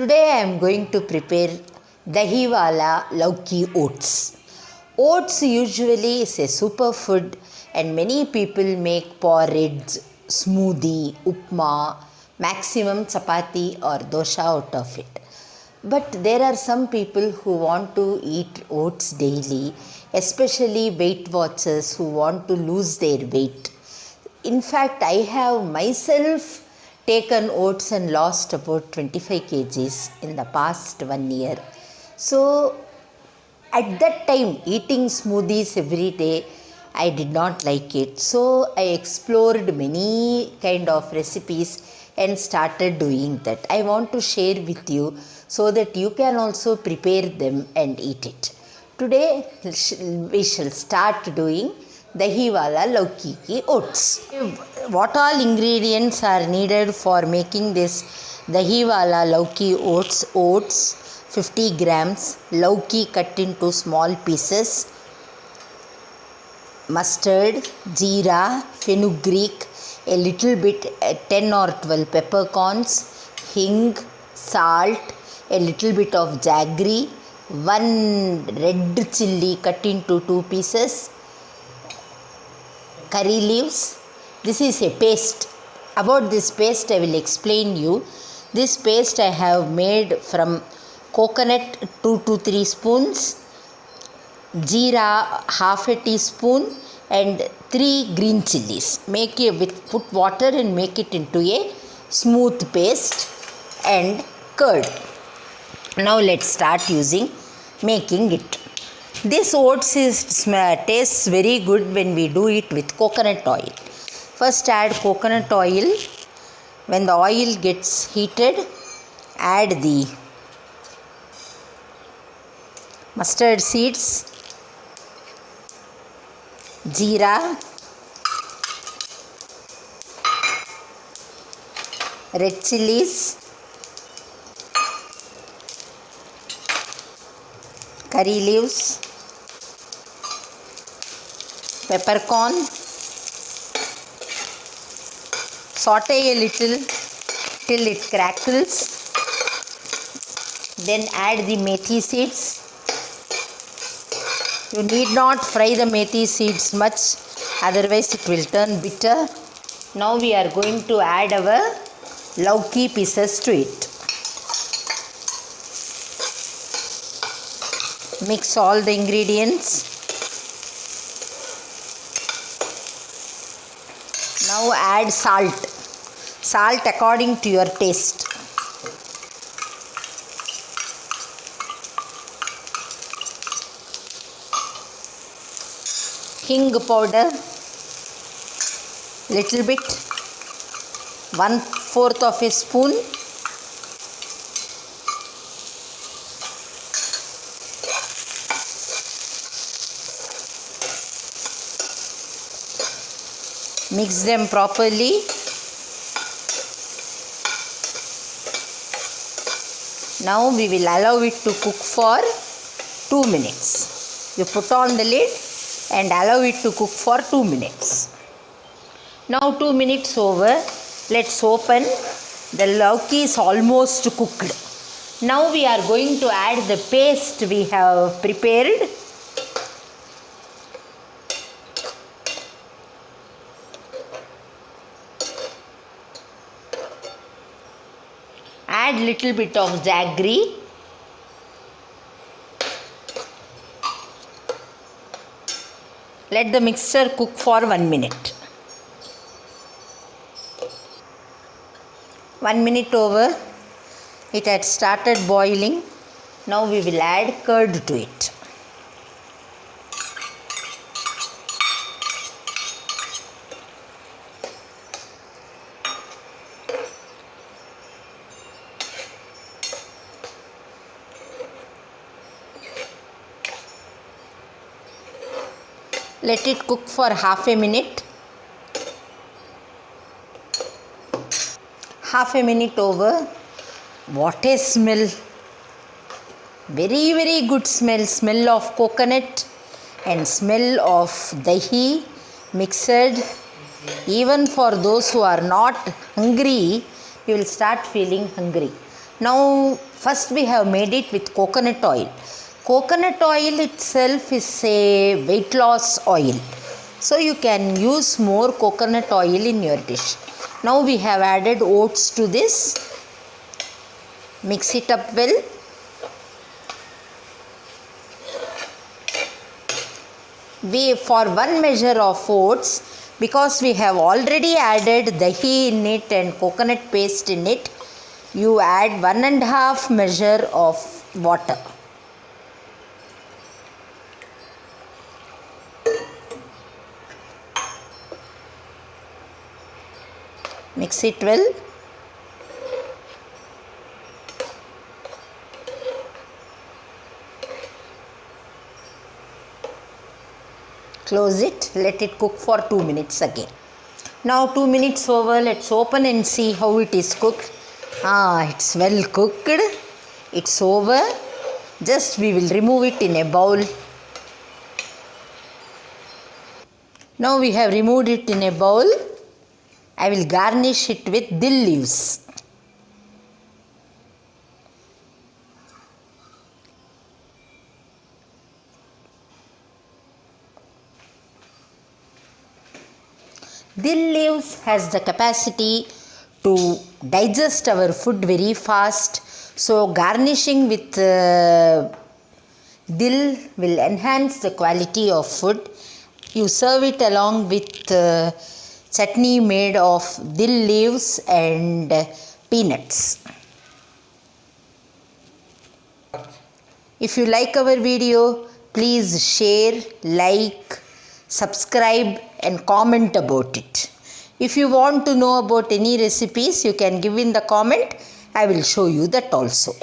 Today I am going to prepare Dahiwala Lauki Oats. Oats usually is a superfood and many people make porridge, smoothie, upma, maximum chapati or dosha out of it. But there are some people who want to eat oats daily, especially Weight Watchers who want to lose their weight. In fact, I have myself taken oats and lost about 25 kgs in the past 1 year. So, at that time, eating smoothies every day, I did not like it. So, I explored many kind of recipes and started doing that. I want to share with you so that you can also prepare them and eat it. Today, we shall start doing Dahiwala Lauki ki Oats. What all ingredients are needed for making this Dahiwala Lauki Oats? Oats 50 grams, lauki cut into small pieces, mustard, jeera, fenugreek, a little bit 10 or 12 peppercorns, hing, salt, a little bit of jaggery, 1 red chilli cut into 2 pieces, curry leaves. This is a paste. About this paste I will explain you. This paste I have made from coconut 2 to 3 spoons, jeera half a teaspoon and 3 green chillies. Put water and make it into a smooth paste and curd. Now let's start making it. This oats tastes very good when we do it with coconut oil. First add coconut oil. When the oil gets heated, add the mustard seeds, jeera, red chillies, curry leaves, peppercorn. Saute a little till it crackles. Then add the methi seeds. You need not fry the methi seeds much, otherwise it will turn bitter. Now we are going to add our lauki pieces to it. Mix all the ingredients. Now add salt. Salt according to your taste. Hing powder, little bit, 1/4 of a spoon. Mix them properly. Now we will allow it to cook for 2 minutes. You put on the lid and allow it to cook for 2 minutes. Now 2 minutes over, let's open. The lauki is almost cooked. Now we are going to add the paste we have prepared. Add little bit of jaggery. Let the mixture cook for 1 minute. 1 minute over, it had started boiling. Now we will add curd to it. Let it cook for half a minute. Half a minute over. What a smell! Very, very good smell. Smell of coconut and smell of dahi mixed. Even for those who are not hungry, you will start feeling hungry. Now first we have made it with coconut oil. Coconut oil itself is a weight loss oil. So you can use more coconut oil in your dish. Now we have added oats to this. Mix it up well. For 1 measure of oats, because we have already added dahi in it and coconut paste in it, you add 1.5 measure of water. Mix it well. Close it, let it cook for 2 minutes again. Now 2 minutes over, let's open and see how it is cooked. It's well cooked. It's over. Just we will remove it in a bowl. Now we have removed it in a bowl. I will garnish it with dill leaves. Dill leaves has the capacity to digest our food very fast. So garnishing with dill will enhance the quality of food. You serve it along with chutney made of dill leaves and peanuts. If you like our video, please share, like, subscribe and comment about it. If you want to know about any recipes, you can give in the comment. I will show you that also.